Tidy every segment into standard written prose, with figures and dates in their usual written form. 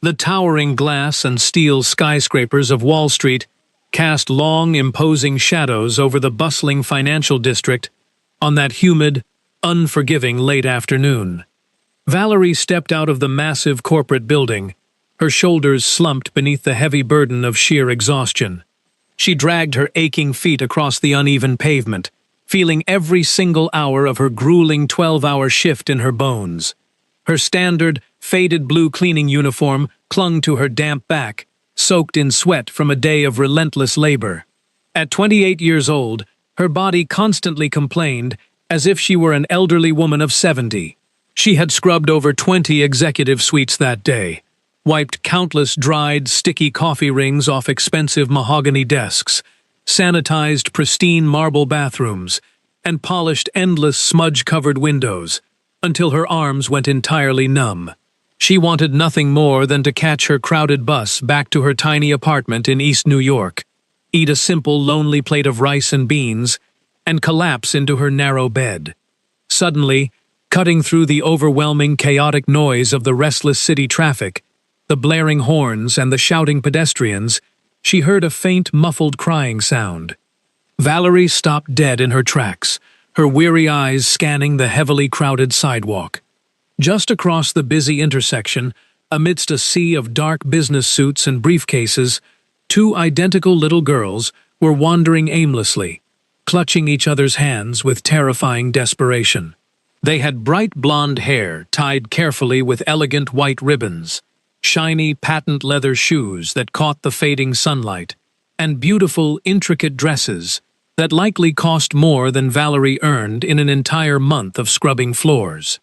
The towering glass and steel skyscrapers of Wall Street cast long, imposing shadows over the bustling financial district on that humid, unforgiving late afternoon. Valerie stepped out of the massive corporate building, her shoulders slumped beneath the heavy burden of sheer exhaustion. She dragged her aching feet across the uneven pavement, feeling every single hour of her grueling 12-hour shift in her bones. Her standard, faded blue cleaning uniform clung to her damp back, soaked in sweat from a day of relentless labor. At 28 years old, her body constantly complained as if she were an elderly woman of 70. She had scrubbed over 20 executive suites that day, wiped countless dried, sticky coffee rings off expensive mahogany desks, sanitized pristine marble bathrooms, and polished endless smudge-covered windows, until her arms went entirely numb. She wanted nothing more than to catch her crowded bus back to her tiny apartment in East New York, eat a simple, lonely plate of rice and beans, and collapse into her narrow bed. Suddenly, cutting through the overwhelming, chaotic noise of the restless city traffic, the blaring horns and the shouting pedestrians, she heard a faint, muffled crying sound. Valerie stopped dead in her tracks, her weary eyes scanning the heavily crowded sidewalk. Just across the busy intersection, amidst a sea of dark business suits and briefcases, two identical little girls were wandering aimlessly, clutching each other's hands with terrifying desperation. They had bright blonde hair tied carefully with elegant white ribbons, shiny patent leather shoes that caught the fading sunlight, and beautiful, intricate dresses that likely cost more than Valerie earned in an entire month of scrubbing floors.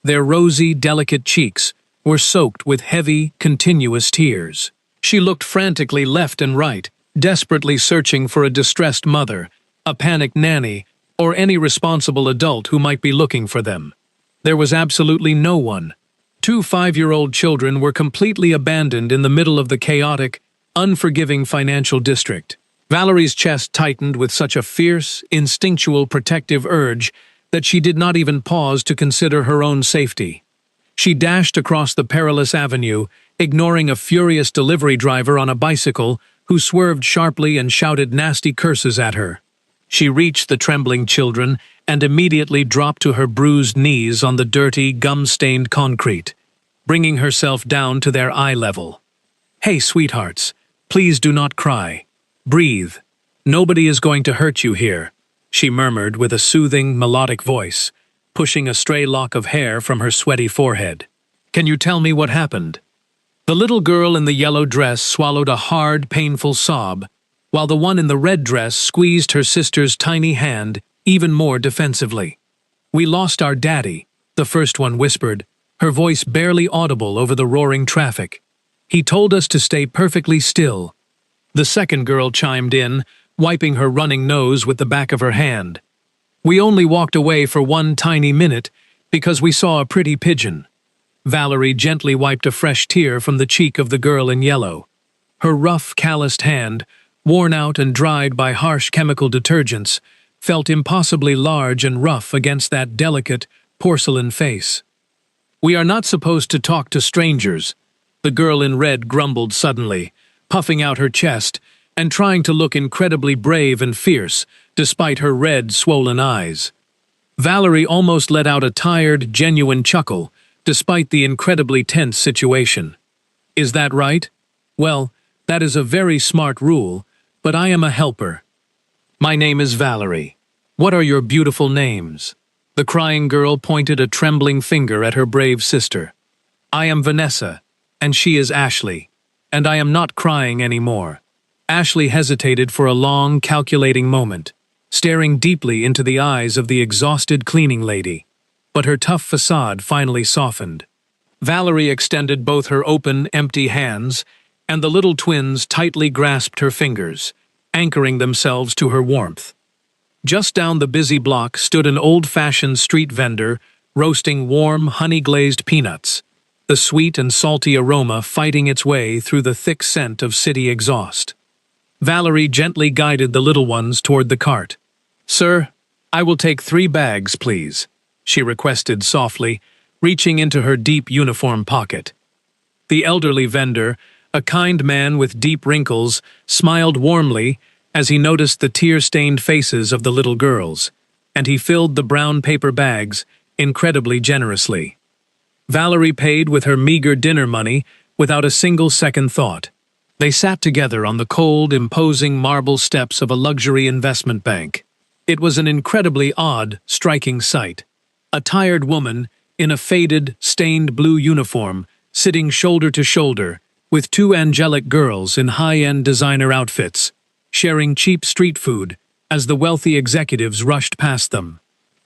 Their rosy, delicate cheeks were soaked with heavy, continuous tears. She looked frantically left and right, desperately searching for a distressed mother, a panicked nanny, or any responsible adult who might be looking for them. There was absolutely no one. Two 5-year-old children were completely abandoned in the middle of the chaotic, unforgiving financial district. Valerie's chest tightened with such a fierce, instinctual protective urge that she did not even pause to consider her own safety. She dashed across the perilous avenue, ignoring a furious delivery driver on a bicycle who swerved sharply and shouted nasty curses at her. She reached the trembling children and immediately dropped to her bruised knees on the dirty, gum-stained concrete, bringing herself down to their eye level. "Hey, sweethearts, please do not cry. Breathe. Nobody is going to hurt you here," she murmured with a soothing, melodic voice, pushing a stray lock of hair from her sweaty forehead. "Can you tell me what happened?" The little girl in the yellow dress swallowed a hard, painful sob, while the one in the red dress squeezed her sister's tiny hand even more defensively. "We lost our daddy," the first one whispered, her voice barely audible over the roaring traffic. "He told us to stay perfectly still." The second girl chimed in, wiping her running nose with the back of her hand. "We only walked away for one tiny minute because we saw a pretty pigeon." Valerie gently wiped a fresh tear from the cheek of the girl in yellow. Her rough, calloused hand, worn out and dried by harsh chemical detergents, felt impossibly large and rough against that delicate, porcelain face. "We are not supposed to talk to strangers," the girl in red grumbled suddenly, puffing out her chest and trying to look incredibly brave and fierce despite her red, swollen eyes. Valerie almost let out a tired, genuine chuckle despite the incredibly tense situation. "Is that right? Well, that is a very smart rule, but I am a helper. My name is Valerie. What are your beautiful names?" The crying girl pointed a trembling finger at her brave sister. "I am Vanessa, and she is Ashley, and I am not crying anymore." Ashley hesitated for a long, calculating moment, staring deeply into the eyes of the exhausted cleaning lady, but her tough facade finally softened. Valerie extended both her open, empty hands, and the little twins tightly grasped her fingers, anchoring themselves to her warmth. Just down the busy block stood an old-fashioned street vendor roasting warm, honey-glazed peanuts, the sweet and salty aroma fighting its way through the thick scent of city exhaust. Valerie gently guided the little ones toward the cart. "Sir, I will take 3 bags, please," she requested softly, reaching into her deep uniform pocket. The elderly vendor, a kind man with deep wrinkles, smiled warmly as he noticed the tear-stained faces of the little girls, and he filled the brown paper bags incredibly generously. Valerie paid with her meager dinner money without a single second thought. They sat together on the cold, imposing marble steps of a luxury investment bank. It was an incredibly odd, striking sight. A tired woman, in a faded, stained blue uniform, sitting shoulder to shoulder, with two angelic girls in high-end designer outfits, sharing cheap street food as the wealthy executives rushed past them.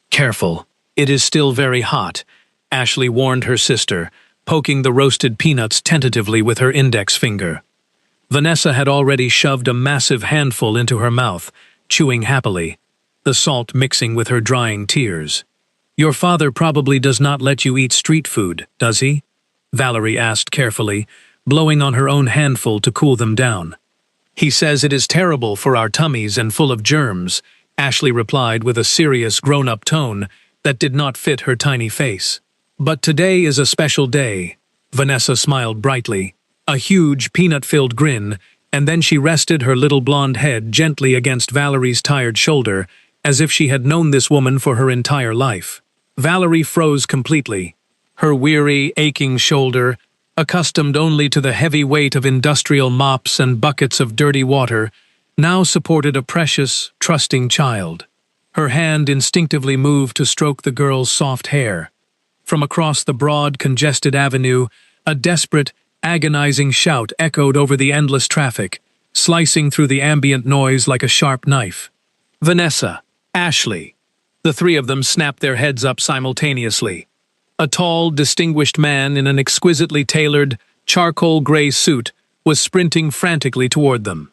"Careful, it is still very hot," Ashley warned her sister, poking the roasted peanuts tentatively with her index finger. Vanessa had already shoved a massive handful into her mouth, chewing happily, the salt mixing with her drying tears. "Your father probably does not let you eat street food, does he?" Valerie asked carefully, blowing on her own handful to cool them down. "He says it is terrible for our tummies and full of germs," Ashley replied with a serious grown-up tone that did not fit her tiny face. "But today is a special day," Vanessa smiled brightly, a huge peanut-filled grin, and then she rested her little blonde head gently against Valerie's tired shoulder, as if she had known this woman for her entire life. Valerie froze completely. Her weary, aching shoulder, accustomed only to the heavy weight of industrial mops and buckets of dirty water, now supported a precious, trusting child. Her hand instinctively moved to stroke the girl's soft hair. From across the broad, congested avenue, a desperate, agonizing shout echoed over the endless traffic, slicing through the ambient noise like a sharp knife. "Vanessa! Ashley!" The three of them snapped their heads up simultaneously. A tall, distinguished man in an exquisitely tailored, charcoal-gray suit was sprinting frantically toward them.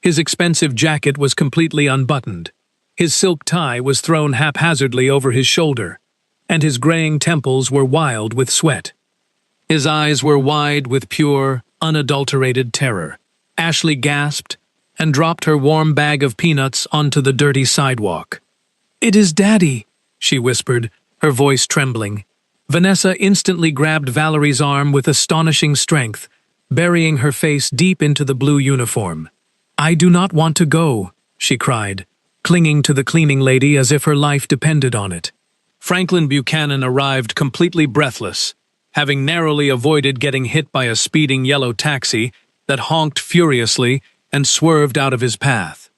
His expensive jacket was completely unbuttoned. His silk tie was thrown haphazardly over his shoulder, and his graying temples were wild with sweat. His eyes were wide with pure, unadulterated terror. Ashley gasped and dropped her warm bag of peanuts onto the dirty sidewalk. "It is Daddy," she whispered, her voice trembling. Vanessa instantly grabbed Valerie's arm with astonishing strength, burying her face deep into the blue uniform. "I do not want to go," she cried, clinging to the cleaning lady as if her life depended on it. Franklin Buchanan arrived completely breathless, having narrowly avoided getting hit by a speeding yellow taxi that honked furiously and swerved out of his path.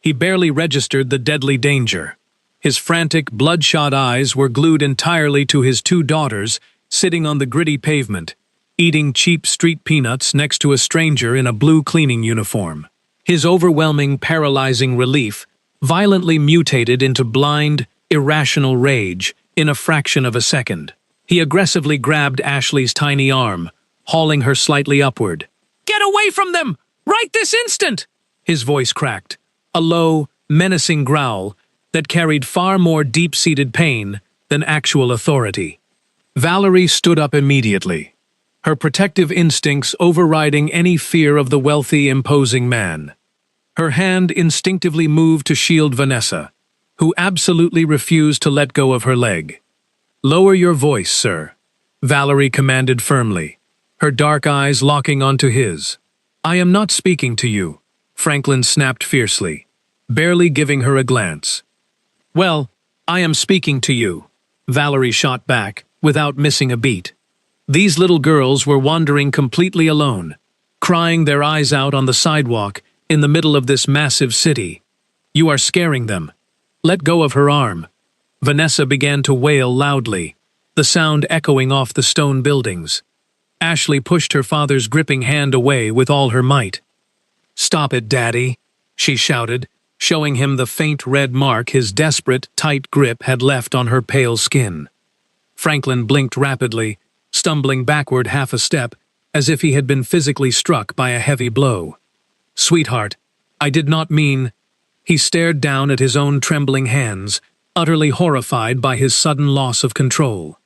He barely registered the deadly danger. His frantic, bloodshot eyes were glued entirely to his two daughters sitting on the gritty pavement, eating cheap street peanuts next to a stranger in a blue cleaning uniform. His overwhelming, paralyzing relief violently mutated into blind, irrational rage in a fraction of a second. He aggressively grabbed Ashley's tiny arm, hauling her slightly upward. "Get away from them! Right this instant!" His voice cracked, a low, menacing growl that carried far more deep-seated pain than actual authority. Valerie stood up immediately, her protective instincts overriding any fear of the wealthy, imposing man. Her hand instinctively moved to shield Vanessa, who absolutely refused to let go of her leg. "Lower your voice, sir," Valerie commanded firmly, her dark eyes locking onto his. "I am not speaking to you," Franklin snapped fiercely, barely giving her a glance. "Well, I am speaking to you," Valerie shot back, without missing a beat. These little girls were wandering completely alone, crying their eyes out on the sidewalk in the middle of this massive city. "You are scaring them. Let go of her arm." Vanessa began to wail loudly, the sound echoing off the stone buildings. Ashley pushed her father's gripping hand away with all her might. "Stop it, Daddy," she shouted, showing him the faint red mark his desperate, tight grip had left on her pale skin. Franklin blinked rapidly, stumbling backward half a step, as if he had been physically struck by a heavy blow. "Sweetheart, I did not mean—" He stared down at his own trembling hands, utterly horrified by his sudden loss of control.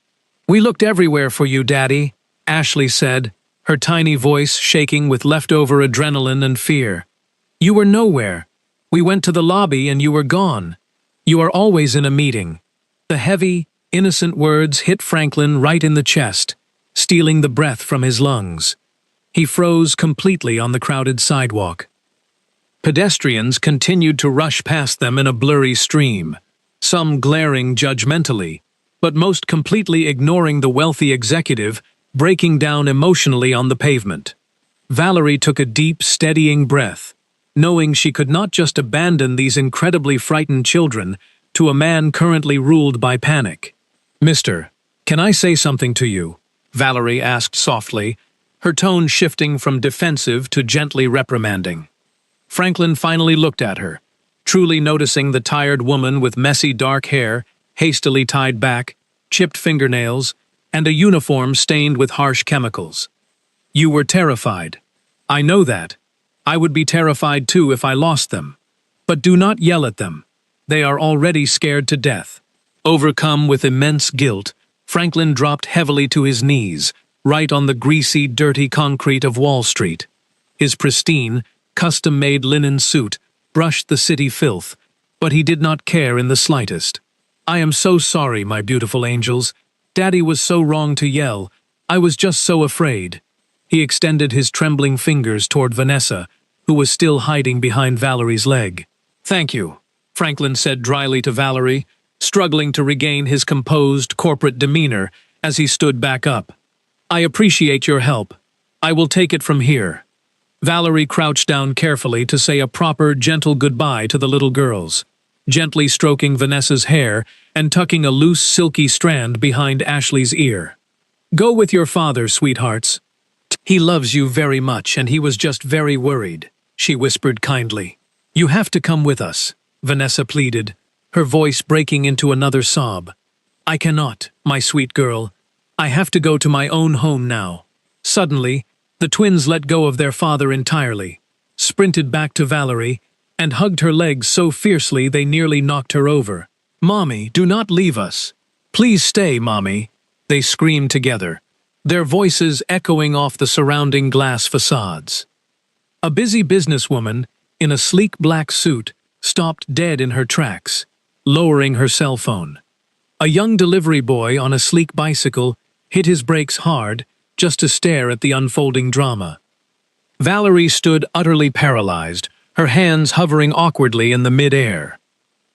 "We looked everywhere for you, Daddy," Ashley said, her tiny voice shaking with leftover adrenaline and fear. "You were nowhere. We went to the lobby and you were gone. You are always in a meeting." The heavy, innocent words hit Franklin right in the chest, stealing the breath from his lungs. He froze completely on the crowded sidewalk. Pedestrians continued to rush past them in a blurry stream, some glaring judgmentally, but most completely ignoring the wealthy executive breaking down emotionally on the pavement. Valerie took a deep, steadying breath, knowing she could not just abandon these incredibly frightened children to a man currently ruled by panic. "Mister, can I say something to you?" Valerie asked softly, her tone shifting from defensive to gently reprimanding. Franklin finally looked at her, truly noticing the tired woman with messy dark hair, hastily tied back, chipped fingernails, and a uniform stained with harsh chemicals. "You were terrified. I know that. I would be terrified too if I lost them. But do not yell at them. They are already scared to death." Overcome with immense guilt, Franklin dropped heavily to his knees, right on the greasy, dirty concrete of Wall Street. His pristine, custom-made linen suit brushed the city filth, but he did not care in the slightest. "I am so sorry, my beautiful angels. Daddy was so wrong to yell. I was just so afraid." He extended his trembling fingers toward Vanessa, who was still hiding behind Valerie's leg. "Thank you," Franklin said dryly to Valerie, struggling to regain his composed, corporate demeanor as he stood back up. "I appreciate your help. I will take it from here." Valerie crouched down carefully to say a proper, gentle goodbye to the little girls, gently stroking Vanessa's hair and tucking a loose, silky strand behind Ashley's ear. "Go with your father, sweethearts. He loves you very much and he was just very worried," she whispered kindly. "You have to come with us," Vanessa pleaded, her voice breaking into another sob. "I cannot, my sweet girl. I have to go to my own home now." Suddenly, the twins let go of their father entirely, sprinted back to Valerie, and hugged her legs so fiercely they nearly knocked her over. "Mommy, do not leave us. Please stay, Mommy," they screamed together, their voices echoing off the surrounding glass facades. A busy businesswoman, in a sleek black suit, stopped dead in her tracks, lowering her cell phone. A young delivery boy on a sleek bicycle hit his brakes hard just to stare at the unfolding drama. Valerie stood utterly paralyzed, her hands hovering awkwardly in the mid-air.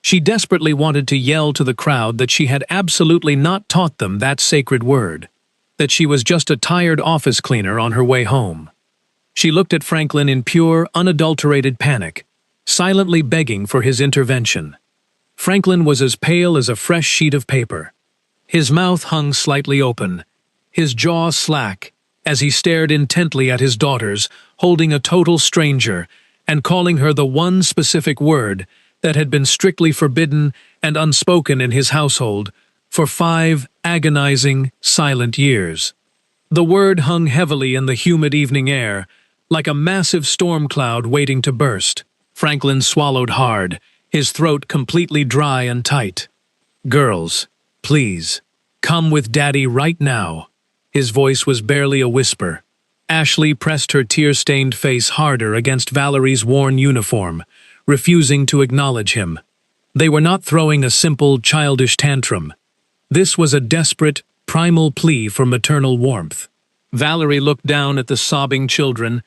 She desperately wanted to yell to the crowd that she had absolutely not taught them that sacred word, that she was just a tired office cleaner on her way home. She looked at Franklin in pure, unadulterated panic, silently begging for his intervention. Franklin was as pale as a fresh sheet of paper. His mouth hung slightly open, his jaw slack, as he stared intently at his daughters, holding a total stranger, and calling her the one specific word that had been strictly forbidden and unspoken in his household for 5 agonizing, silent years. The word hung heavily in the humid evening air, like a massive storm cloud waiting to burst. Franklin swallowed hard, his throat completely dry and tight. "Girls, please, come with Daddy right now." His voice was barely a whisper. Ashley pressed her tear-stained face harder against Valerie's worn uniform, refusing to acknowledge him. They were not throwing a simple, childish tantrum. This was a desperate, primal plea for maternal warmth. Valerie looked down at the sobbing children,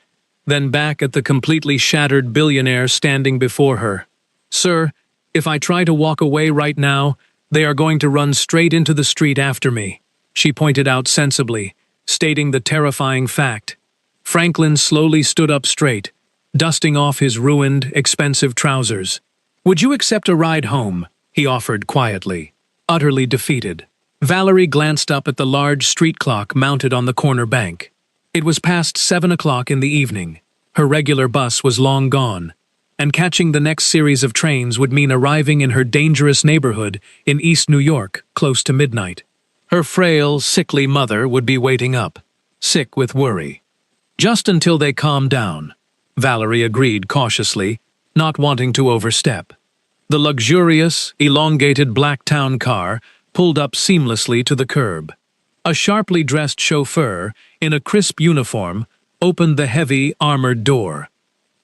then back at the completely shattered billionaire standing before her. "Sir, if I try to walk away right now, they are going to run straight into the street after me," she pointed out sensibly, stating the terrifying fact. Franklin slowly stood up straight, dusting off his ruined, expensive trousers. "Would you accept a ride home?" he offered quietly, utterly defeated. Valerie glanced up at the large street clock mounted on the corner bank. It was past 7 o'clock in the evening. Her regular bus was long gone, and catching the next series of trains would mean arriving in her dangerous neighborhood in East New York close to midnight. Her frail, sickly mother would be waiting up, sick with worry. "Just until they calm down," Valerie agreed cautiously, not wanting to overstep. The luxurious, elongated black town car pulled up seamlessly to the curb. A sharply dressed chauffeur, in a crisp uniform, opened the heavy, armored door.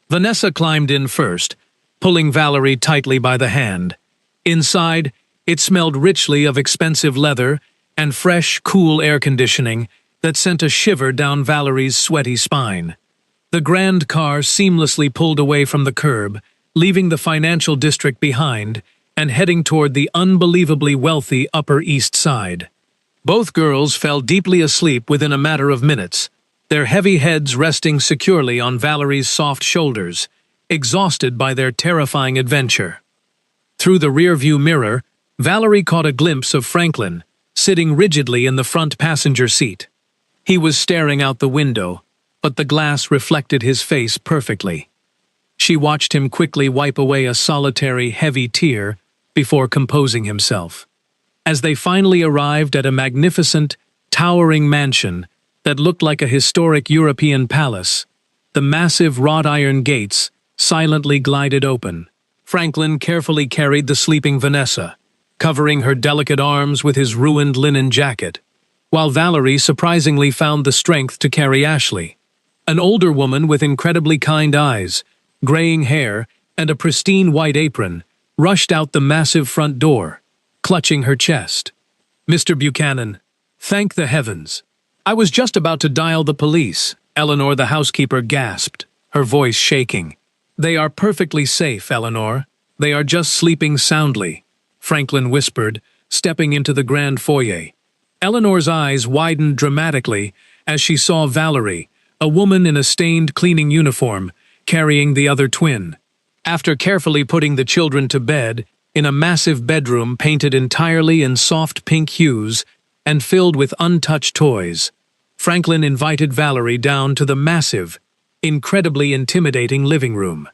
Vanessa climbed in first, pulling Valerie tightly by the hand. Inside, it smelled richly of expensive leather and fresh, cool air conditioning that sent a shiver down Valerie's sweaty spine. The grand car seamlessly pulled away from the curb, leaving the financial district behind and heading toward the unbelievably wealthy Upper East Side. Both girls fell deeply asleep within a matter of minutes, their heavy heads resting securely on Valerie's soft shoulders, exhausted by their terrifying adventure. Through the rearview mirror, Valerie caught a glimpse of Franklin, sitting rigidly in the front passenger seat. He was staring out the window, but the glass reflected his face perfectly. She watched him quickly wipe away a solitary, heavy tear before composing himself. As they finally arrived at a magnificent, towering mansion that looked like a historic European palace, the massive wrought iron gates silently glided open. Franklin carefully carried the sleeping Vanessa, covering her delicate arms with his ruined linen jacket, while Valerie surprisingly found the strength to carry Ashley, an older woman with incredibly kind eyes, graying hair, and a pristine white apron, rushed out the massive front door, clutching her chest. "Mr. Buchanan, thank the heavens. I was just about to dial the police," Eleanor the housekeeper gasped, her voice shaking. "They are perfectly safe, Eleanor. They are just sleeping soundly," Franklin whispered, stepping into the grand foyer. Eleanor's eyes widened dramatically as she saw Valerie, a woman in a stained cleaning uniform, carrying the other twin. After carefully putting the children to bed, in a massive bedroom painted entirely in soft pink hues and filled with untouched toys, Franklin invited Valerie down to the massive, incredibly intimidating living room.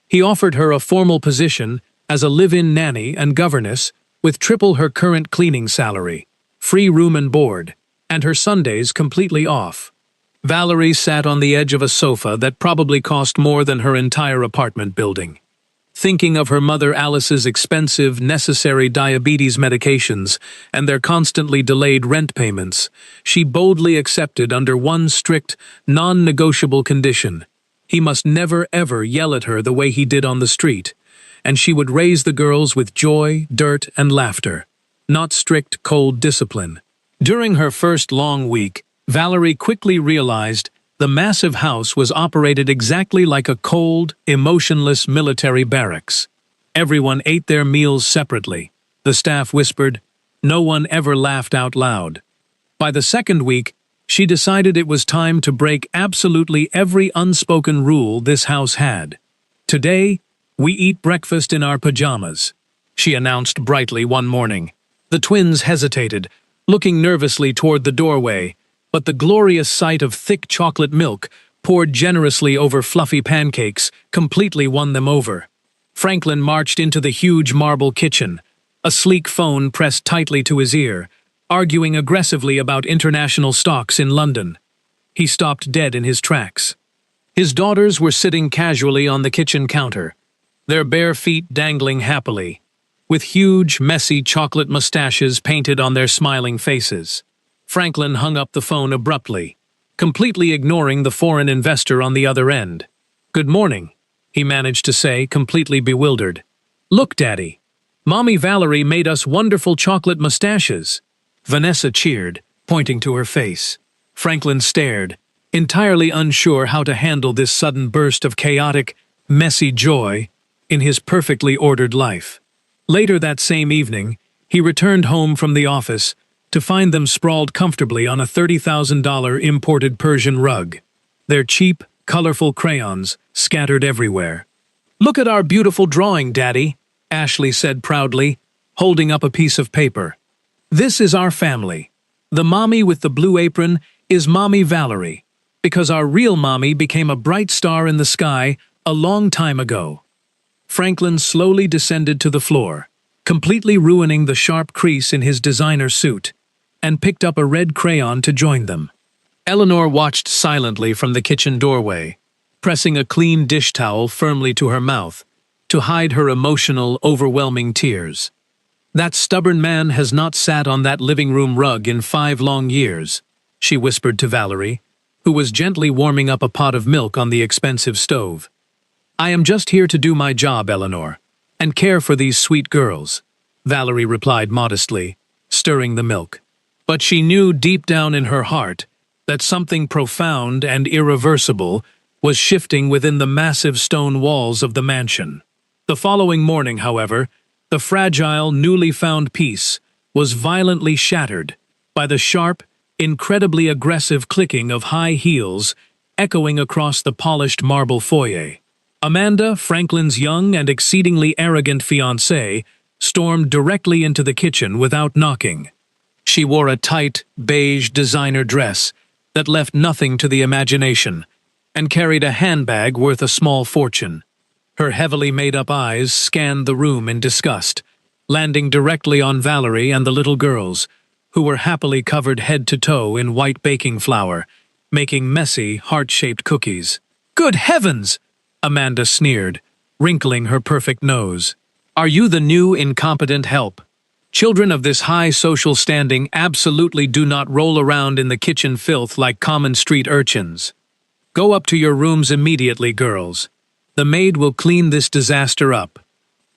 He offered her a formal position as a live-in nanny and governess with triple her current cleaning salary, free room and board, and her Sundays completely off. Valerie sat on the edge of a sofa that probably cost more than her entire apartment building. Thinking of her mother Alice's expensive, necessary diabetes medications and their constantly delayed rent payments, she boldly accepted under one strict, non-negotiable condition. He must never ever yell at her the way he did on the street, and she would raise the girls with joy, dirt, and laughter, not strict, cold discipline. During her first long week, Valerie quickly realized the massive house was operated exactly like a cold, emotionless military barracks. Everyone ate their meals separately. The staff whispered. No one ever laughed out loud. By the second week, she decided it was time to break absolutely every unspoken rule this house had. "Today, we eat breakfast in our pajamas," she announced brightly one morning. The twins hesitated, looking nervously toward the doorway, but the glorious sight of thick chocolate milk poured generously over fluffy pancakes completely won them over. Franklin marched into the huge marble kitchen, a sleek phone pressed tightly to his ear, arguing aggressively about international stocks in London. He stopped dead in his tracks. His daughters were sitting casually on the kitchen counter, their bare feet dangling happily, with huge, messy chocolate mustaches painted on their smiling faces. Franklin hung up the phone abruptly, completely ignoring the foreign investor on the other end. "Good morning," he managed to say, completely bewildered. "Look, Daddy, Mommy Valerie made us wonderful chocolate mustaches." Vanessa cheered, pointing to her face. Franklin stared, entirely unsure how to handle this sudden burst of chaotic, messy joy in his perfectly ordered life. Later that same evening, he returned home from the office to find them sprawled comfortably on a $30,000 imported Persian rug, their cheap, colorful crayons scattered everywhere. "Look at our beautiful drawing, Daddy," Ashley said proudly, holding up a piece of paper. "This is our family. The mommy with the blue apron is Mommy Valerie, because our real mommy became a bright star in the sky a long time ago." Franklin slowly descended to the floor, completely ruining the sharp crease in his designer suit, and picked up a red crayon to join them. Eleanor watched silently from the kitchen doorway, pressing a clean dish towel firmly to her mouth to hide her emotional, overwhelming tears. "That stubborn man has not sat on that living room rug in 5 long years," she whispered to Valerie, who was gently warming up a pot of milk on the expensive stove. "I am just here to do my job, Eleanor, and care for these sweet girls," Valerie replied modestly, stirring the milk. But she knew deep down in her heart that something profound and irreversible was shifting within the massive stone walls of the mansion. The following morning, however, the fragile, newly found peace was violently shattered by the sharp, incredibly aggressive clicking of high heels echoing across the polished marble foyer. Amanda, Franklin's young and exceedingly arrogant fiancée, stormed directly into the kitchen without knocking. She wore a tight, beige designer dress that left nothing to the imagination, and carried a handbag worth a small fortune. Her heavily made-up eyes scanned the room in disgust, landing directly on Valerie and the little girls, who were happily covered head to toe in white baking flour, making messy, heart-shaped cookies. "Good heavens!" Amanda sneered, wrinkling her perfect nose. "Are you the new incompetent help? Children of this high social standing absolutely do not roll around in the kitchen filth like common street urchins. Go up to your rooms immediately, girls. The maid will clean this disaster up."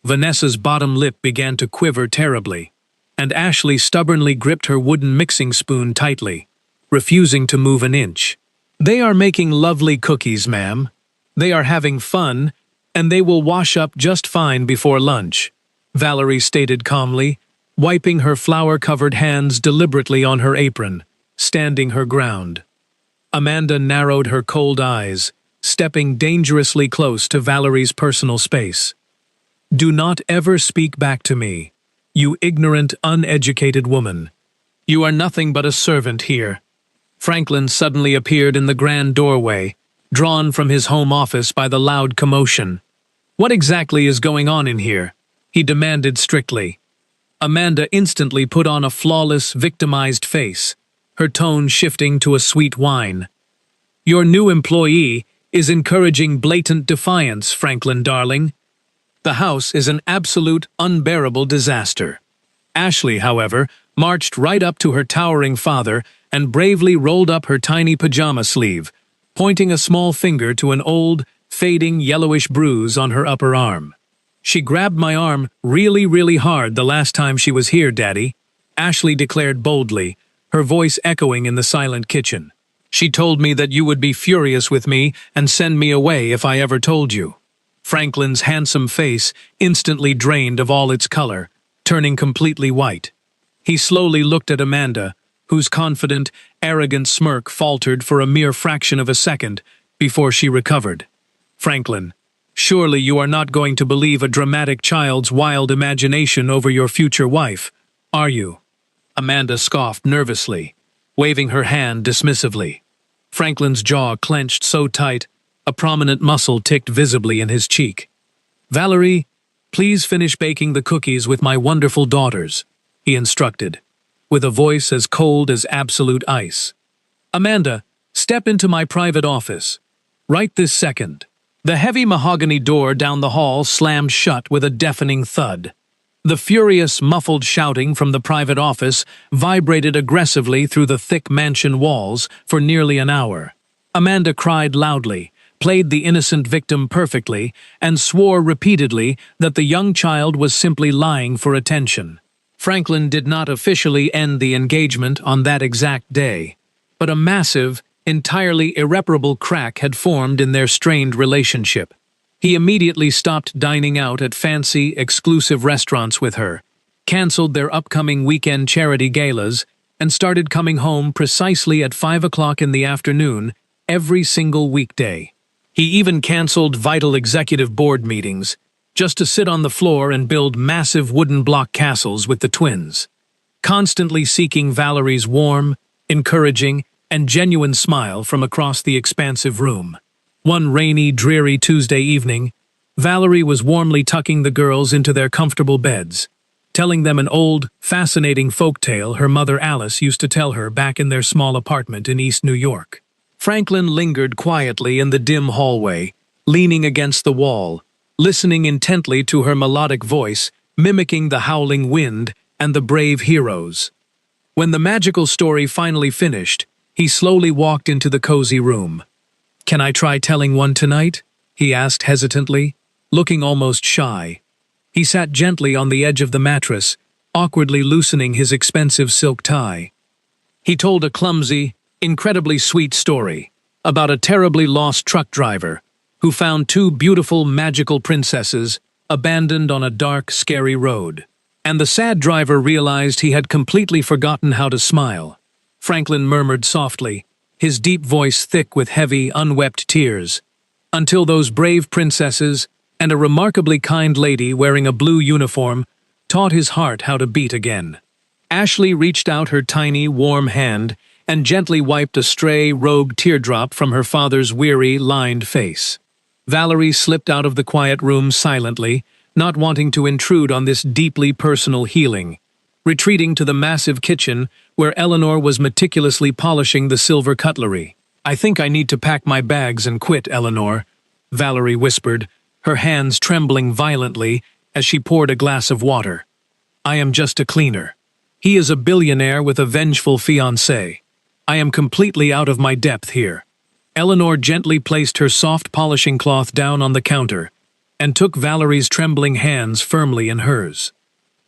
Vanessa's bottom lip began to quiver terribly, and Ashley stubbornly gripped her wooden mixing spoon tightly, refusing to move an inch. "They are making lovely cookies, ma'am. They are having fun, and they will wash up just fine before lunch," Valerie stated calmly, wiping her flour-covered hands deliberately on her apron, standing her ground. Amanda narrowed her cold eyes, stepping dangerously close to Valerie's personal space. "Do not ever speak back to me, you ignorant, uneducated woman. You are nothing but a servant here." Franklin suddenly appeared in the grand doorway, drawn from his home office by the loud commotion. "What exactly is going on in here?" he demanded strictly. Amanda instantly put on a flawless, victimized face, her tone shifting to a sweet whine. "Your new employee is encouraging blatant defiance, Franklin darling. The house is an absolute, unbearable disaster." Ashley, however, marched right up to her towering father and bravely rolled up her tiny pajama sleeve, pointing a small finger to an old, fading yellowish bruise on her upper arm. "She grabbed my arm really, really hard the last time she was here, Daddy," Ashley declared boldly, her voice echoing in the silent kitchen. "She told me that you would be furious with me and send me away if I ever told you." Franklin's handsome face instantly drained of all its color, turning completely white. He slowly looked at Amanda, whose confident, arrogant smirk faltered for a mere fraction of a second before she recovered. "Franklin, surely you are not going to believe a dramatic child's wild imagination over your future wife, are you?" Amanda scoffed nervously, waving her hand dismissively. Franklin's jaw clenched so tight, a prominent muscle ticked visibly in his cheek. "Valerie, please finish baking the cookies with my wonderful daughters," he instructed, with a voice as cold as absolute ice. "Amanda, step into my private office. Right this second." The heavy mahogany door down the hall slammed shut with a deafening thud. The furious, muffled shouting from the private office vibrated aggressively through the thick mansion walls for nearly an hour. Amanda cried loudly, played the innocent victim perfectly, and swore repeatedly that the young child was simply lying for attention. Franklin did not officially end the engagement on that exact day, but a massive, entirely irreparable crack had formed in their strained relationship. He immediately stopped dining out at fancy, exclusive restaurants with her, canceled their upcoming weekend charity galas, and started coming home precisely at 5 o'clock in the afternoon every single weekday. He even canceled vital executive board meetings, just to sit on the floor and build massive wooden block castles with the twins, constantly seeking Valerie's warm, encouraging, and genuine smile from across the expansive room. One rainy, dreary Tuesday evening, Valerie was warmly tucking the girls into their comfortable beds, telling them an old, fascinating folktale her mother Alice used to tell her back in their small apartment in East New York. Franklin lingered quietly in the dim hallway, leaning against the wall, listening intently to her melodic voice, mimicking the howling wind and the brave heroes. When the magical story finally finished, he slowly walked into the cozy room. "Can I try telling one tonight?" he asked hesitantly, looking almost shy. He sat gently on the edge of the mattress, awkwardly loosening his expensive silk tie. He told a clumsy, Incredibly sweet story about a terribly lost truck driver who found two beautiful magical princesses abandoned on a dark, scary road. And the sad driver realized he had completely forgotten how to smile. Franklin murmured softly, his deep voice thick with heavy, unwept tears, until those brave princesses and a remarkably kind lady wearing a blue uniform taught his heart how to beat again. Ashley reached out her tiny, warm hand and gently wiped a stray, rogue teardrop from her father's weary, lined face. Valerie slipped out of the quiet room silently, not wanting to intrude on this deeply personal healing, retreating to the massive kitchen where Eleanor was meticulously polishing the silver cutlery. "I think I need to pack my bags and quit, Eleanor," Valerie whispered, her hands trembling violently as she poured a glass of water. "I am just a cleaner. He is a billionaire with a vengeful fiancé. I am completely out of my depth here." Eleanor gently placed her soft polishing cloth down on the counter and took Valerie's trembling hands firmly in hers.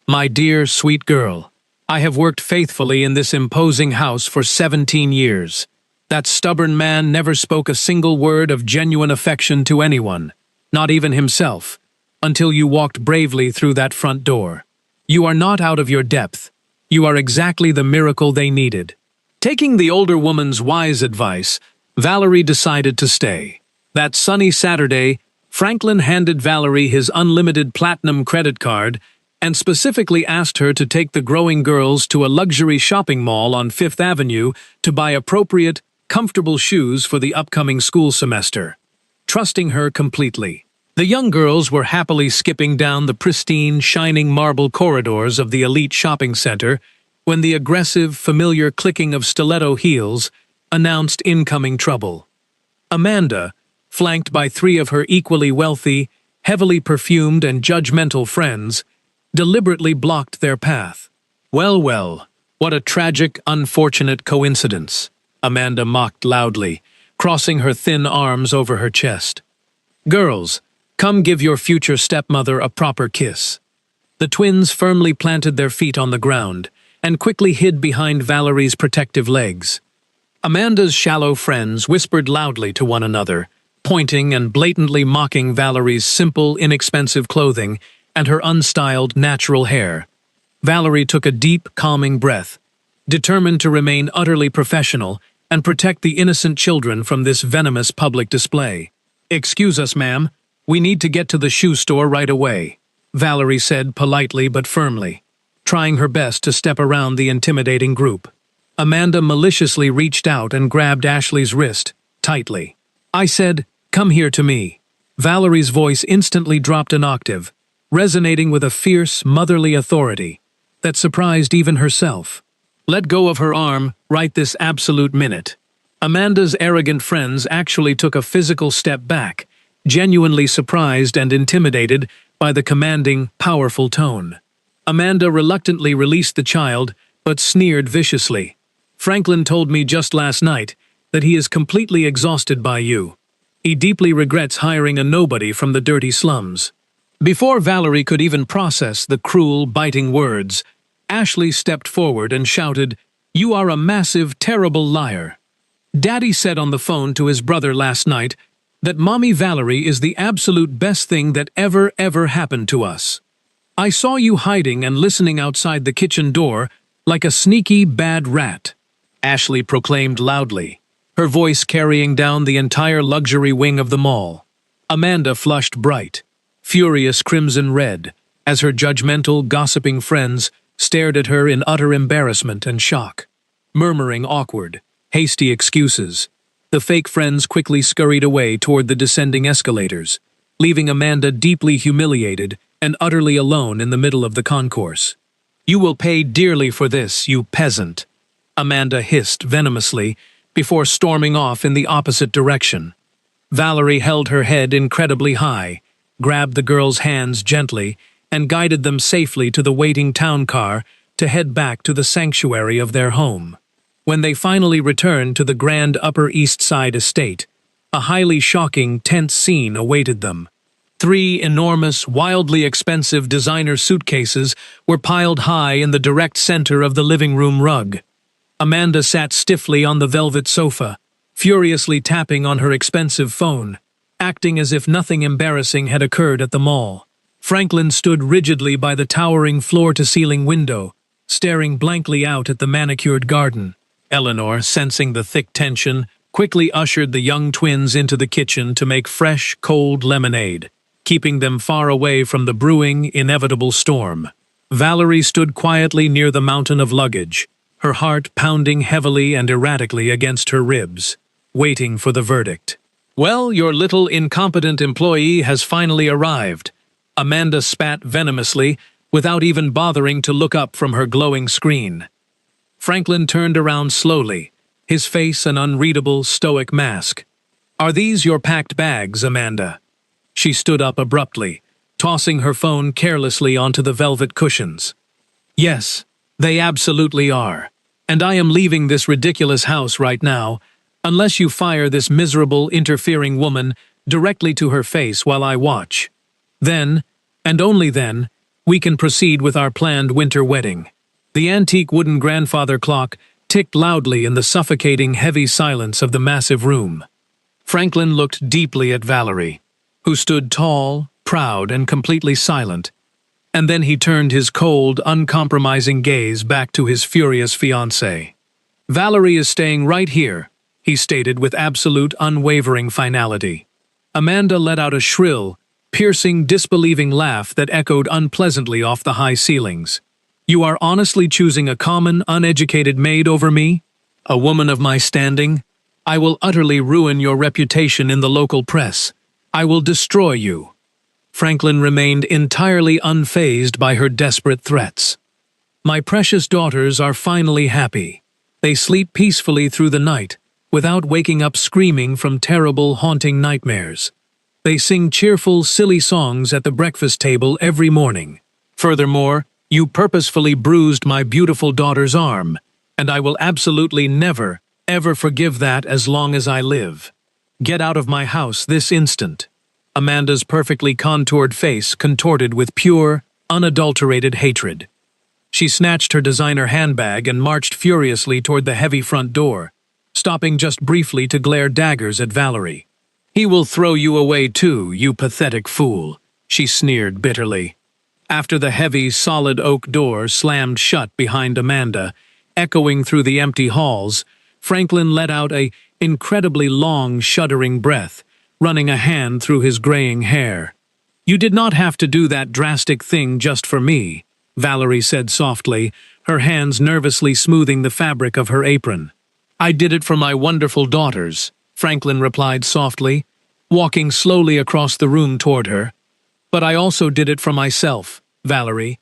"My dear, sweet girl, I have worked faithfully in this imposing house for 17 years. That stubborn man never spoke a single word of genuine affection to anyone, not even himself, until you walked bravely through that front door. You are not out of your depth. You are exactly the miracle they needed." Taking the older woman's wise advice, Valerie decided to stay. That sunny Saturday, Franklin handed Valerie his unlimited platinum credit card and specifically asked her to take the growing girls to a luxury shopping mall on Fifth Avenue to buy appropriate, comfortable shoes for the upcoming school semester. Trusting her completely, the young girls were happily skipping down the pristine, shining marble corridors of the elite shopping center when the aggressive, familiar clicking of stiletto heels announced incoming trouble. Amanda, flanked by three of her equally wealthy, heavily perfumed and judgmental friends, deliberately blocked their path. "Well, well, what a tragic, unfortunate coincidence," Amanda mocked loudly, crossing her thin arms over her chest. "Girls, come give your future stepmother a proper kiss." The twins firmly planted their feet on the ground and quickly hid behind Valerie's protective legs. Amanda's shallow friends whispered loudly to one another, pointing and blatantly mocking Valerie's simple, inexpensive clothing and her unstyled, natural hair. Valerie took a deep, calming breath, determined to remain utterly professional and protect the innocent children from this venomous public display. "Excuse us, ma'am. We need to get to the shoe store right away," Valerie said politely but firmly, trying her best to step around the intimidating group. Amanda maliciously reached out and grabbed Ashley's wrist, tightly. "I said, come here to me." Valerie's voice instantly dropped an octave, resonating with a fierce, motherly authority that surprised even herself. "Let go of her arm right this absolute minute." Amanda's arrogant friends actually took a physical step back, genuinely surprised and intimidated by the commanding, powerful tone. Amanda reluctantly released the child, but sneered viciously. "Franklin told me just last night that he is completely exhausted by you. He deeply regrets hiring a nobody from the dirty slums." Before Valerie could even process the cruel, biting words, Ashley stepped forward and shouted, "You are a massive, terrible liar. Daddy said on the phone to his brother last night that Mommy Valerie is the absolute best thing that ever happened to us. I saw you hiding and listening outside the kitchen door like a sneaky, bad rat," Ashley proclaimed loudly, her voice carrying down the entire luxury wing of the mall. Amanda flushed bright, furious crimson red, as her judgmental, gossiping friends stared at her in utter embarrassment and shock. Murmuring awkward, hasty excuses, the fake friends quickly scurried away toward the descending escalators, leaving Amanda deeply humiliated and utterly alone in the middle of the concourse. "You will pay dearly for this, you peasant," Amanda hissed venomously before storming off in the opposite direction. Valerie held her head incredibly high, grabbed the girls' hands gently, and guided them safely to the waiting town car to head back to the sanctuary of their home. When they finally returned to the grand Upper East Side estate, a highly shocking, tense scene awaited them. 3 enormous, wildly expensive designer suitcases were piled high in the direct center of the living room rug. Amanda sat stiffly on the velvet sofa, furiously tapping on her expensive phone, acting as if nothing embarrassing had occurred at the mall. Franklin stood rigidly by the towering floor-to-ceiling window, staring blankly out at the manicured garden. Eleanor, sensing the thick tension, quickly ushered the young twins into the kitchen to make fresh, cold lemonade, keeping them far away from the brewing, inevitable storm. Valerie stood quietly near the mountain of luggage, her heart pounding heavily and erratically against her ribs, waiting for the verdict. "Well, your little incompetent employee has finally arrived," Amanda spat venomously, without even bothering to look up from her glowing screen. Franklin turned around slowly, his face an unreadable, stoic mask. "Are these your packed bags, Amanda?" She stood up abruptly, tossing her phone carelessly onto the velvet cushions. "Yes, they absolutely are. And I am leaving this ridiculous house right now, unless you fire this miserable, interfering woman directly to her face while I watch. Then, and only then, we can proceed with our planned winter wedding." The antique wooden grandfather clock ticked loudly in the suffocating, heavy silence of the massive room. Franklin looked deeply at Valerie, who stood tall, proud, and completely silent, and then he turned his cold, uncompromising gaze back to his furious fiancée. "Valerie is staying right here," he stated with absolute, unwavering finality. Amanda let out a shrill, piercing, disbelieving laugh that echoed unpleasantly off the high ceilings. "You are honestly choosing a common, uneducated maid over me? A woman of my standing? I will utterly ruin your reputation in the local press. I will destroy you." Franklin remained entirely unfazed by her desperate threats. "My precious daughters are finally happy. They sleep peacefully through the night, without waking up screaming from terrible, haunting nightmares. They sing cheerful, silly songs at the breakfast table every morning. Furthermore, you purposefully bruised my beautiful daughter's arm, and I will absolutely never, ever forgive that as long as I live. Get out of my house this instant." Amanda's perfectly contoured face contorted with pure, unadulterated hatred. She snatched her designer handbag and marched furiously toward the heavy front door, stopping just briefly to glare daggers at Valerie. "He will throw you away too, you pathetic fool," she sneered bitterly. After the heavy, solid oak door slammed shut behind Amanda, echoing through the empty halls, Franklin let out a incredibly long, shuddering breath, running a hand through his graying hair. "You did not have to do that drastic thing just for me," Valerie said softly, her hands nervously smoothing the fabric of her apron. "I did it for my wonderful daughters," Franklin replied softly, walking slowly across the room toward her. "But I also did it for myself, Valerie.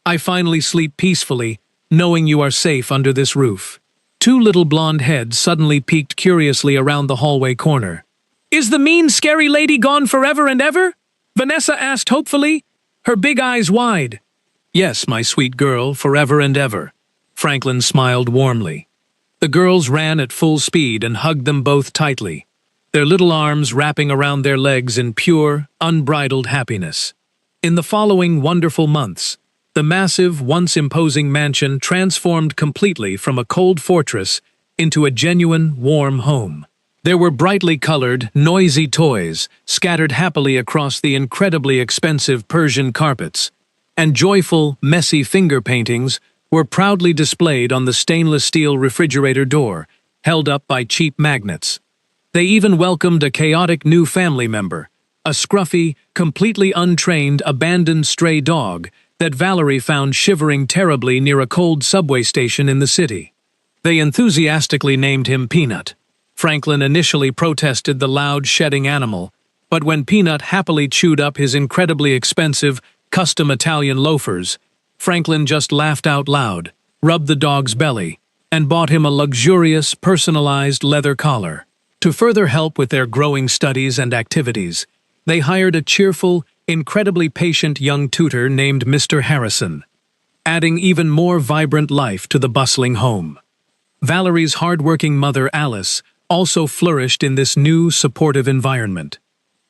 I finally sleep peacefully, knowing you are safe under this roof." Two little blonde heads suddenly peeked curiously around the hallway corner. "Is the mean, scary lady gone forever and ever?" Vanessa asked hopefully, her big eyes wide. "Yes, my sweet girl, forever and ever," Franklin smiled warmly. The girls ran at full speed and hugged them both tightly, their little arms wrapping around their legs in pure, unbridled happiness. In the following wonderful months, the massive, once imposing mansion transformed completely from a cold fortress into a genuine, warm home. There were brightly colored, noisy toys scattered happily across the incredibly expensive Persian carpets, and joyful, messy finger paintings were proudly displayed on the stainless steel refrigerator door, held up by cheap magnets. They even welcomed a chaotic new family member, a scruffy, completely untrained, abandoned stray dog that Valerie found shivering terribly near a cold subway station in the city. They enthusiastically named him Peanut. Franklin initially protested the loud, shedding animal, but when Peanut happily chewed up his incredibly expensive, custom Italian loafers, Franklin just laughed out loud, rubbed the dog's belly, and bought him a luxurious, personalized leather collar. To further help with their growing studies and activities, they hired a cheerful, incredibly patient young tutor named Mr. Harrison, adding even more vibrant life to the bustling home. Valerie's hard-working mother, Alice, also flourished in this new, supportive environment.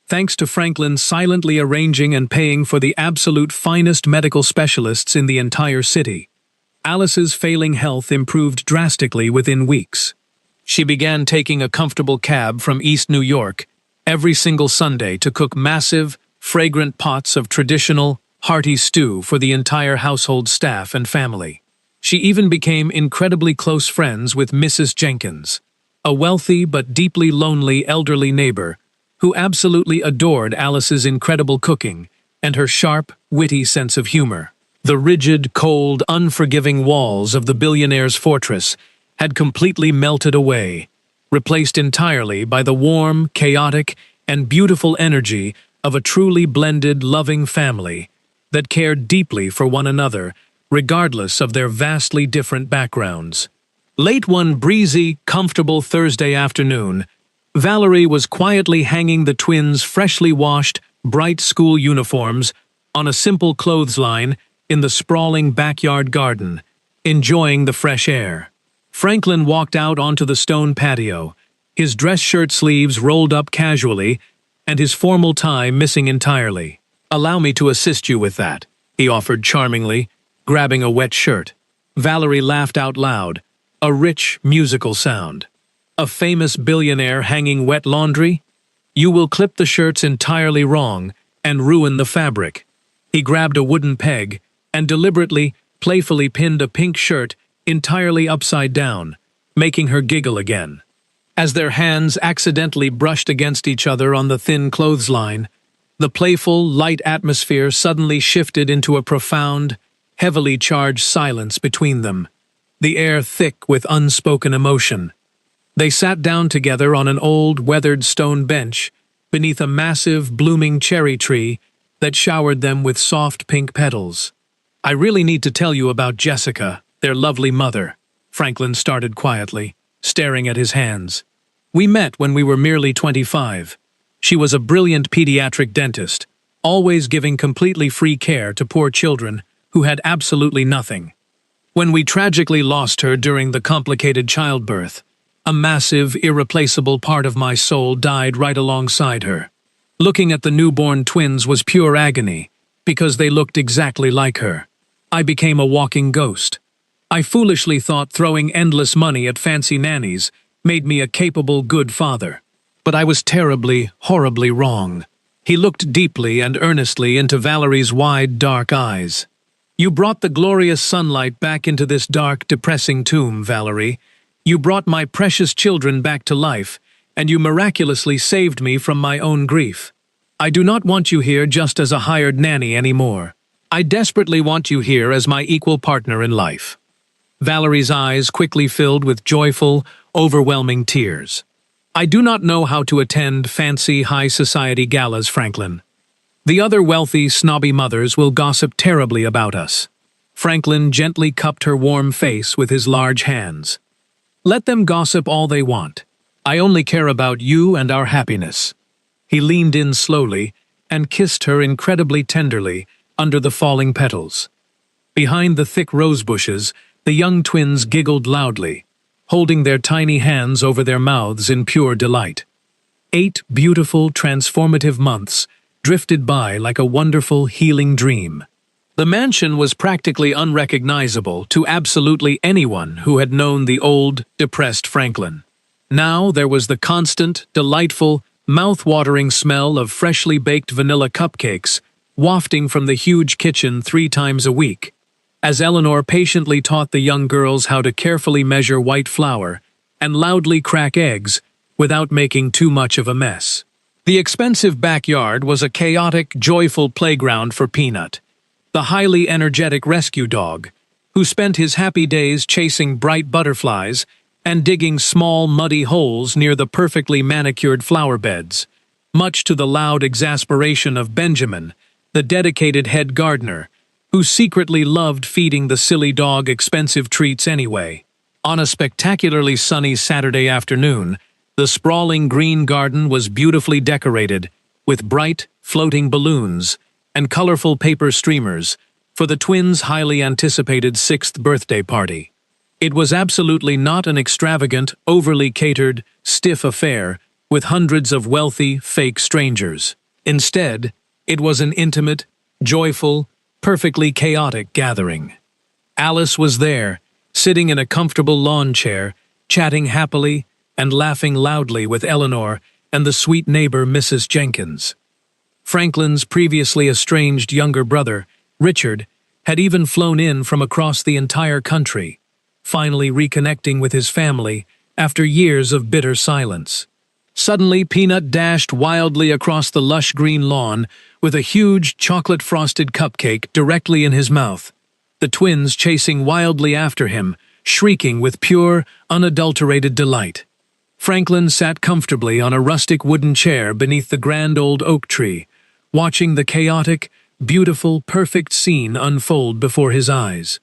Thanks to Franklin silently arranging and paying for the absolute finest medical specialists in the entire city, Alice's failing health improved drastically within weeks. She began taking a comfortable cab from East New York every single Sunday to cook massive, fragrant pots of traditional, hearty stew for the entire household staff and family. She even became incredibly close friends with Mrs. Jenkins, a wealthy but deeply lonely elderly neighbor who absolutely adored Alice's incredible cooking and her sharp, witty sense of humor. The rigid, cold, unforgiving walls of the billionaire's fortress had completely melted away, replaced entirely by the warm, chaotic, and beautiful energy of a truly blended, loving family that cared deeply for one another, regardless of their vastly different backgrounds. Late one breezy, comfortable Thursday afternoon, Valerie was quietly hanging the twins' freshly washed, bright school uniforms on a simple clothesline in the sprawling backyard garden, enjoying the fresh air. Franklin walked out onto the stone patio, his dress shirt sleeves rolled up casually and his formal tie missing entirely. "Allow me to assist you with that," he offered charmingly, grabbing a wet shirt. Valerie laughed out loud, a rich, musical sound. "A famous billionaire hanging wet laundry? You will clip the shirts entirely wrong and ruin the fabric." He grabbed a wooden peg and deliberately, playfully pinned a pink shirt entirely upside down, making her giggle again. As their hands accidentally brushed against each other on the thin clothesline, the playful, light atmosphere suddenly shifted into a profound, heavily charged silence between them, the air thick with unspoken emotion. They sat down together on an old, weathered stone bench beneath a massive, blooming cherry tree that showered them with soft pink petals. "I really need to tell you about Jessica, their lovely mother," Franklin started quietly, staring at his hands. "We met when we were merely 25. She was a brilliant pediatric dentist, always giving completely free care to poor children who had absolutely nothing. When we tragically lost her during the complicated childbirth, a massive, irreplaceable part of my soul died right alongside her. Looking at the newborn twins was pure agony, because they looked exactly like her. I became a walking ghost. I foolishly thought throwing endless money at fancy nannies made me a capable, good father. But I was terribly, horribly wrong." He looked deeply and earnestly into Valerie's wide, dark eyes. "You brought the glorious sunlight back into this dark, depressing tomb, Valerie. You brought my precious children back to life, and you miraculously saved me from my own grief. I do not want you here just as a hired nanny anymore. I desperately want you here as my equal partner in life." Valerie's eyes quickly filled with joyful, overwhelming tears. "I do not know how to attend fancy high society galas, Franklin. The other wealthy, snobby mothers will gossip terribly about us." Franklin gently cupped her warm face with his large hands. "Let them gossip all they want. I only care about you and our happiness." He leaned in slowly and kissed her incredibly tenderly under the falling petals. Behind the thick rose bushes, the young twins giggled loudly, holding their tiny hands over their mouths in pure delight. 8 beautiful, transformative months drifted by like a wonderful, healing dream. The mansion was practically unrecognizable to absolutely anyone who had known the old, depressed Franklin. Now there was the constant, delightful, mouth-watering smell of freshly baked vanilla cupcakes wafting from the huge kitchen 3 times a week, as Eleanor patiently taught the young girls how to carefully measure white flour and loudly crack eggs without making too much of a mess. The expensive backyard was a chaotic, joyful playground for Peanut, the highly energetic rescue dog, who spent his happy days chasing bright butterflies and digging small, muddy holes near the perfectly manicured flower beds, much to the loud exasperation of Benjamin, the dedicated head gardener, who secretly loved feeding the silly dog expensive treats anyway. On a spectacularly sunny Saturday afternoon, the sprawling green garden was beautifully decorated with bright, floating balloons and colorful paper streamers for the twins' highly anticipated 6th birthday party. It was absolutely not an extravagant, overly catered, stiff affair with hundreds of wealthy, fake strangers. Instead, it was an intimate, joyful, perfectly chaotic gathering. Alice was there, sitting in a comfortable lawn chair, chatting happily and laughing loudly with Eleanor and the sweet neighbor Mrs. Jenkins. Franklin's previously estranged younger brother, Richard, had even flown in from across the entire country, finally reconnecting with his family after years of bitter silence. Suddenly, Peanut dashed wildly across the lush green lawn with a huge chocolate-frosted cupcake directly in his mouth, the twins chasing wildly after him, shrieking with pure, unadulterated delight. Franklin sat comfortably on a rustic wooden chair beneath the grand old oak tree, watching the chaotic, beautiful, perfect scene unfold before his eyes.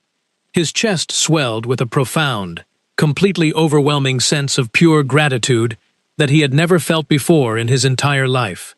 His chest swelled with a profound, completely overwhelming sense of pure gratitude that he had never felt before in his entire life.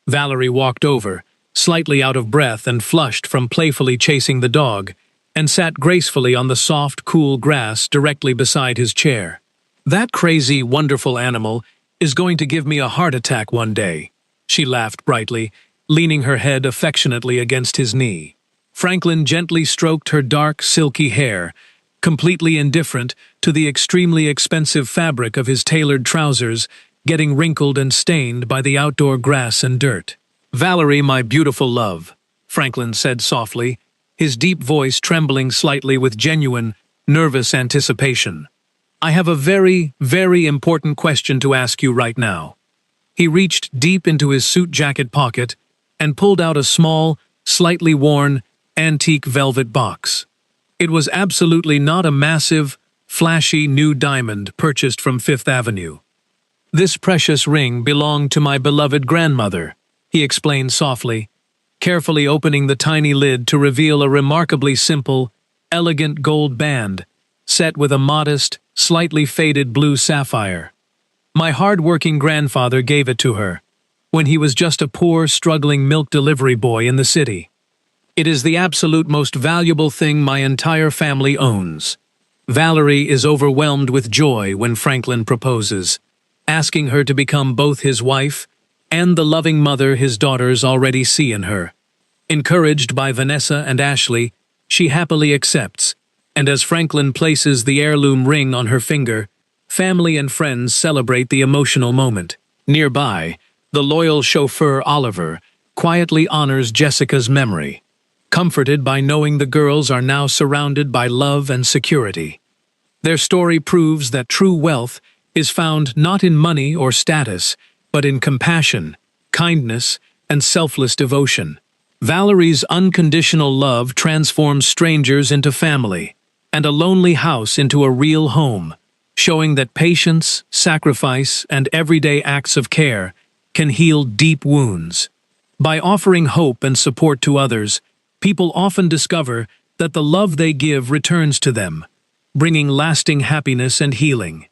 Valerie walked over, slightly out of breath and flushed from playfully chasing the dog, and sat gracefully on the soft, cool grass directly beside his chair. "That crazy, wonderful animal is going to give me a heart attack one day," she laughed brightly, leaning her head affectionately against his knee. Franklin gently stroked her dark, silky hair, completely indifferent to the extremely expensive fabric of his tailored trousers getting wrinkled and stained by the outdoor grass and dirt. "Valerie, my beautiful love," Franklin said softly, his deep voice trembling slightly with genuine, nervous anticipation. "I have a very, very important question to ask you right now." He reached deep into his suit jacket pocket and pulled out a small, slightly worn, antique velvet box. It was absolutely not a massive, flashy new diamond purchased from Fifth Avenue. "This precious ring belonged to my beloved grandmother," he explained softly, carefully opening the tiny lid to reveal a remarkably simple, elegant gold band, set with a modest, slightly faded blue sapphire. "My hard-working grandfather gave it to her, when he was just a poor, struggling milk delivery boy in the city. It is the absolute most valuable thing my entire family owns." Valerie is overwhelmed with joy when Franklin proposes, asking her to become both his wife and the loving mother his daughters already see in her. Encouraged by Vanessa and Ashley, she happily accepts, and as Franklin places the heirloom ring on her finger, family and friends celebrate the emotional moment. Nearby, the loyal chauffeur Oliver quietly honors Jessica's memory, comforted by knowing the girls are now surrounded by love and security. Their story proves that true wealth is found not in money or status, but in compassion, kindness, and selfless devotion. Valerie's unconditional love transforms strangers into family, and a lonely house into a real home, showing that patience, sacrifice, and everyday acts of care can heal deep wounds. By offering hope and support to others, people often discover that the love they give returns to them, bringing lasting happiness and healing.